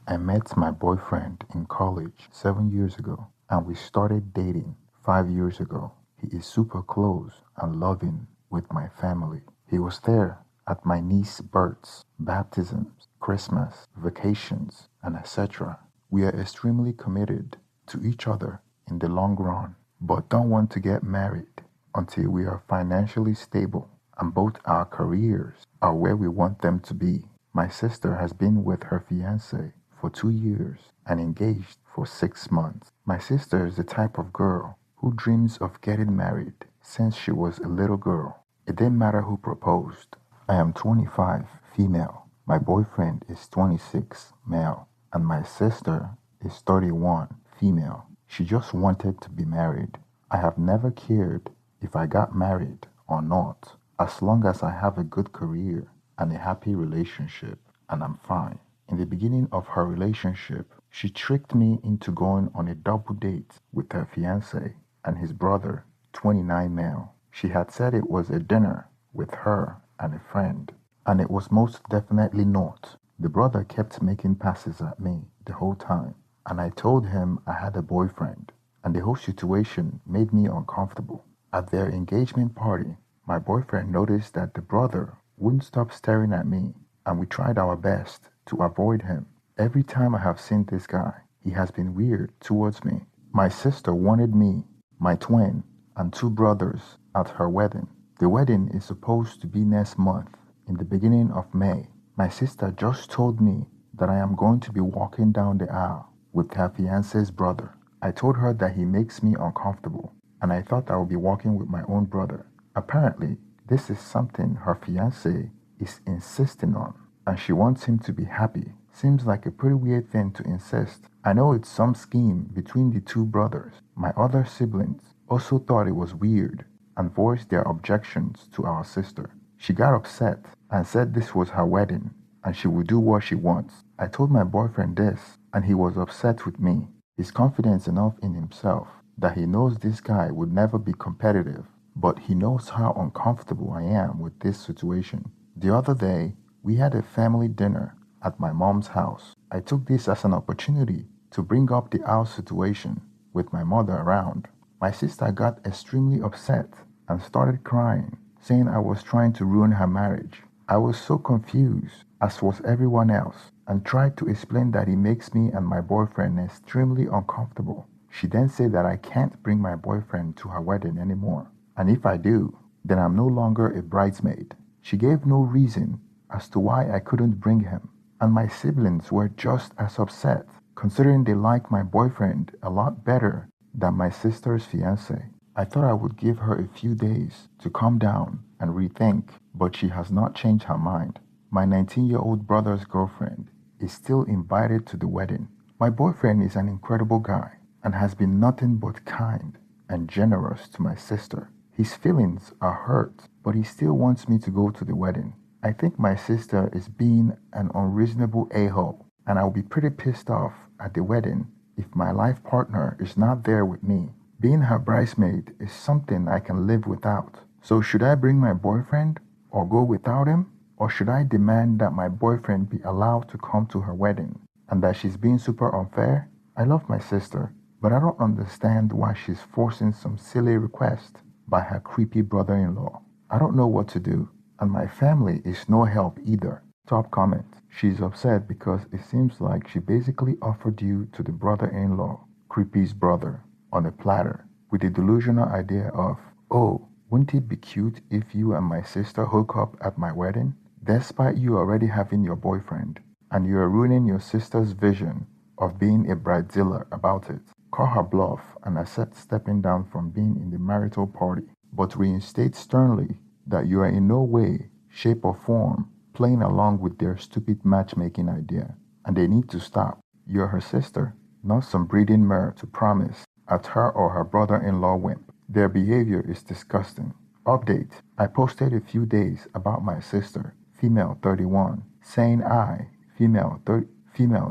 I met my boyfriend in college 7 years ago and we started dating 5 years ago. He is super close and loving with my family. He was there at my niece's births, baptisms, Christmas, vacations, and etc. We are extremely committed to each other in the long run, but don't want to get married until we are financially stable and both our careers are where we want them to be. My sister has been with her fiance for 2 years and engaged for 6 months. My sister is the type of girl who dreams of getting married since she was a little girl. It didn't matter who proposed. I am 25, female. My boyfriend is 26, male. And my sister is 31, female. She just wanted to be married. I have never cared if I got married or not, as long as I have a good career and a happy relationship, and I'm fine. In the beginning of her relationship, she tricked me into going on a double date with her fiance and his brother, 29 male. She had said it was a dinner with her and a friend, and it was most definitely not. The brother kept making passes at me the whole time, and I told him I had a boyfriend, and the whole situation made me uncomfortable. At their engagement party, my boyfriend noticed that the brother wouldn't stop staring at me, and we tried our best to avoid him. Every time I have seen this guy, he has been weird towards me. My sister wanted me, my twin, and two brothers at her wedding. The wedding is supposed to be next month, in the beginning of May. My sister just told me that I am going to be walking down the aisle with her fiance's brother. I told her that he makes me uncomfortable, and I thought I would be walking with my own brother. Apparently, this is something her fiance is insisting on, and she wants him to be happy. Seems like a pretty weird thing to insist. I know it's some scheme between the two brothers. My other siblings also thought it was weird and voiced their objections to our sister. She got upset and said this was her wedding and she would do what she wants. I told my boyfriend this and he was upset with me. He's confident enough in himself that he knows this guy would never be competitive, but he knows how uncomfortable I am with this situation. The other day, we had a family dinner at my mom's house. I took this as an opportunity to bring up the house situation with my mother around. My sister got extremely upset and started crying, saying I was trying to ruin her marriage. I was so confused, as was everyone else, and tried to explain that it makes me and my boyfriend extremely uncomfortable. She then said that I can't bring my boyfriend to her wedding anymore, and if I do, then I'm no longer a bridesmaid. She gave no reason as to why I couldn't bring him, and my siblings were just as upset, considering they like my boyfriend a lot better than my sister's fiance. I thought I would give her a few days to calm down and rethink, but she has not changed her mind. My 19-year-old brother's girlfriend is still invited to the wedding. My boyfriend is an incredible guy and has been nothing but kind and generous to my sister. His feelings are hurt, but he still wants me to go to the wedding. I think my sister is being an unreasonable a-hole, and I'll be pretty pissed off at the wedding if my life partner is not there with me. Being her bridesmaid is something I can live without. So should I bring my boyfriend or go without him? Or should I demand that my boyfriend be allowed to come to her wedding and that she's being super unfair? I love my sister, but I don't understand why she's forcing some silly request by her creepy brother-in-law. I don't know what to do, and my family is no help either. Top comment. She's upset because it seems like she basically offered you to the brother-in-law, creepy's brother, on a platter with the delusional idea of, oh, wouldn't it be cute if you and my sister hook up at my wedding? Despite you already having your boyfriend, and you are ruining your sister's vision of being a bridezilla about it. Call her bluff and accept stepping down from being in the marital party, but reinstate sternly that you are in no way, shape or form playing along with their stupid matchmaking idea, and they need to stop. You're her sister, not some breeding mare to promise at her or her brother-in-law wimp. Their behavior is disgusting. Update. I posted a few days about my sister, female 31, saying I, female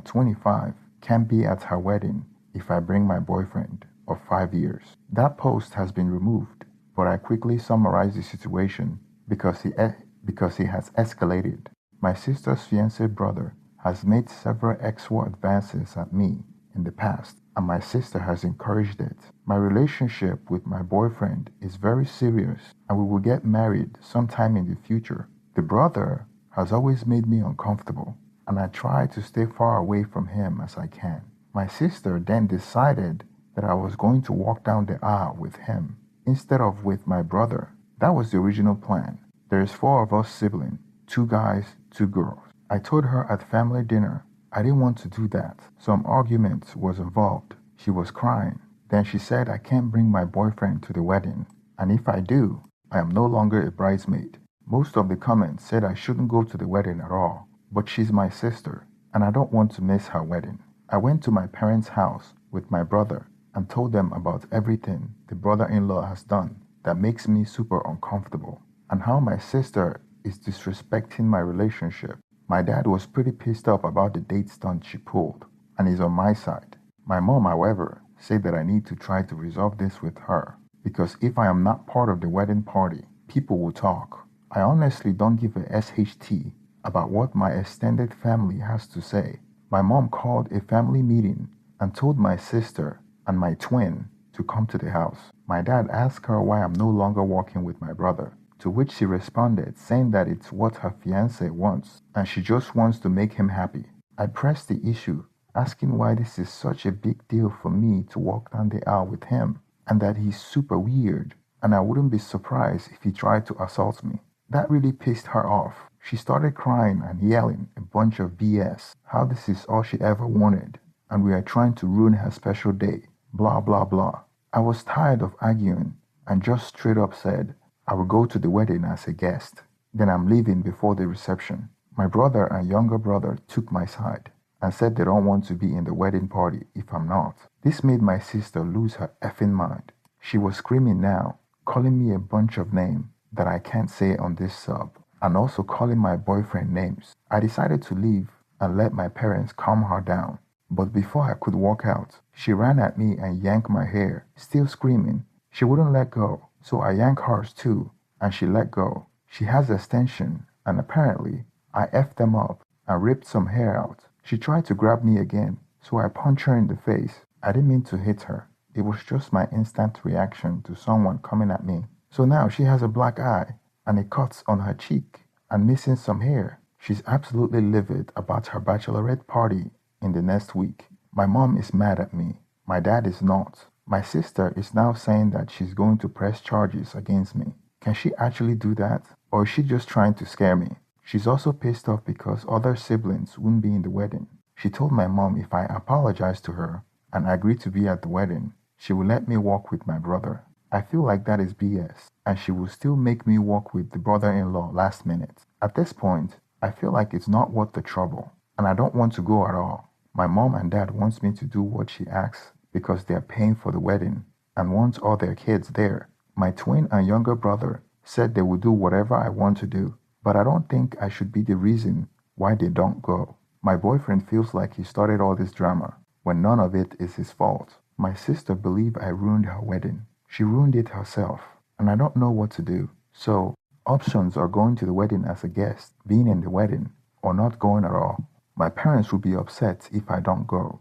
25, can be at her wedding if I bring my boyfriend of 5 years. That post has been removed, but I quickly summarized the situation because he has escalated. My sister's fiancé brother has made several sexual advances at me in the past, and my sister has encouraged it. My relationship with my boyfriend is very serious, and we will get married sometime in the future. The brother has always made me uncomfortable, and I try to stay far away from him as I can. My sister then decided that I was going to walk down the aisle with him instead of with my brother. That was the original plan. There's four of us siblings, two guys, two girls. I told her at family dinner I didn't want to do that. Some argument was involved. She was crying. Then she said I can't bring my boyfriend to the wedding, and if I do, I am no longer a bridesmaid. Most of the comments said I shouldn't go to the wedding at all, but she's my sister, and I don't want to miss her wedding. I went to my parents' house with my brother and told them about everything the brother-in-law has done that makes me super uncomfortable, and how my sister is disrespecting my relationship. My dad was pretty pissed off about the date stunt she pulled, and is on my side. My mom, however, said that I need to try to resolve this with her, because if I am not part of the wedding party, people will talk. I honestly don't give a SHT about what my extended family has to say. My mom called a family meeting and told my sister and my twin to come to the house. My dad asked her why I'm no longer walking with my brother, to which she responded saying that it's what her fiancé wants and she just wants to make him happy. I pressed the issue, asking why this is such a big deal for me to walk down the aisle with him, and that he's super weird and I wouldn't be surprised if he tried to assault me. That really pissed her off. She started crying and yelling a bunch of BS, how this is all she ever wanted, and we are trying to ruin her special day, blah blah blah. I was tired of arguing and just straight up said, I will go to the wedding as a guest. Then I'm leaving before the reception. My brother and younger brother took my side and said they don't want to be in the wedding party if I'm not. This made my sister lose her effing mind. She was screaming now, calling me a bunch of names that I can't say on this sub, and also calling my boyfriend names. I decided to leave and let my parents calm her down. But before I could walk out, she ran at me and yanked my hair, still screaming. She wouldn't let go, so I yanked hers too, and she let go. She has extension, and apparently, I effed them up and ripped some hair out. She tried to grab me again, so I punched her in the face. I didn't mean to hit her. It was just my instant reaction to someone coming at me. So now she has a black eye and a cut on her cheek and missing some hair. She's absolutely livid about her bachelorette party in the next week. My mom is mad at me. My dad is not. My sister is now saying that she's going to press charges against me. Can she actually do that? Or is she just trying to scare me? She's also pissed off because other siblings wouldn't be in the wedding. She told my mom if I apologize to her and agree to be at the wedding, she will let me walk with my brother. I feel like that is BS, and she will still make me walk with the brother-in-law last minute. At this point, I feel like it's not worth the trouble, and I don't want to go at all. My mom and dad wants me to do what she asks because they are paying for the wedding and want all their kids there. My twin and younger brother said they will do whatever I want to do, but I don't think I should be the reason why they don't go. My boyfriend feels like he started all this drama when none of it is his fault. My sister believes I ruined her wedding. She ruined it herself, and I don't know what to do. So, options are going to the wedding as a guest, being in the wedding, or not going at all. My parents will be upset if I don't go,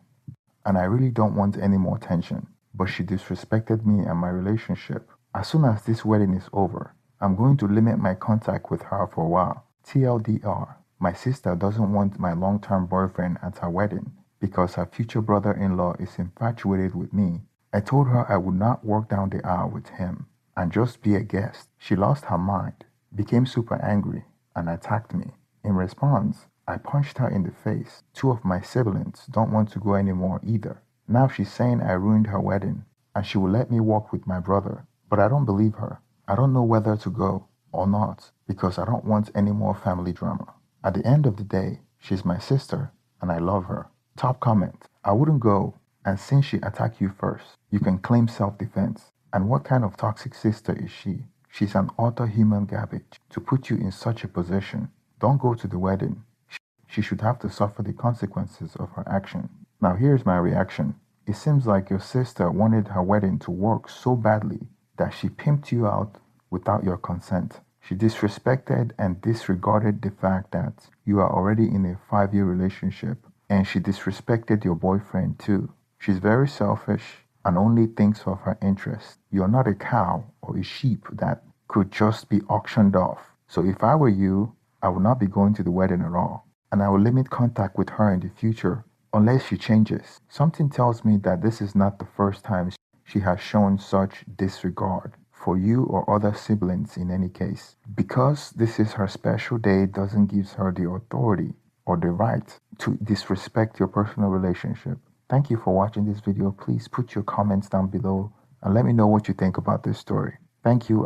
and I really don't want any more tension. But she disrespected me and my relationship. As soon as this wedding is over, I'm going to limit my contact with her for a while. TLDR, my sister doesn't want my long-term boyfriend at her wedding because her future brother-in-law is infatuated with me. I told her I would not walk down the aisle with him and just be a guest. She lost her mind, became super angry, and attacked me. In response, I punched her in the face. Two of my siblings don't want to go anymore either. Now she's saying I ruined her wedding and she will let me walk with my brother. But I don't believe her. I don't know whether to go or not because I don't want any more family drama. At the end of the day, she's my sister and I love her. Top comment: I wouldn't go, and since she attacked you first, you can claim self-defense. And what kind of toxic sister is she? She's an utter human garbage to put you in such a position. Don't go to the wedding. She should have to suffer the consequences of her action. Now here's my reaction. It seems like your sister wanted her wedding to work so badly that she pimped you out without your consent. She disrespected and disregarded the fact that you are already in a 5-year relationship, and she disrespected your boyfriend too. She's very selfish and only thinks of her interests. You're not a cow or a sheep that could just be auctioned off. So if I were you, I would not be going to the wedding at all. And I will limit contact with her in the future unless she changes. Something tells me that this is not the first time she has shown such disregard for you or other siblings in any case. Because this is her special day doesn't give her the authority or the right to disrespect your personal relationship. Thank you for watching this video. Please put your comments down below and let me know what you think about this story. Thank you.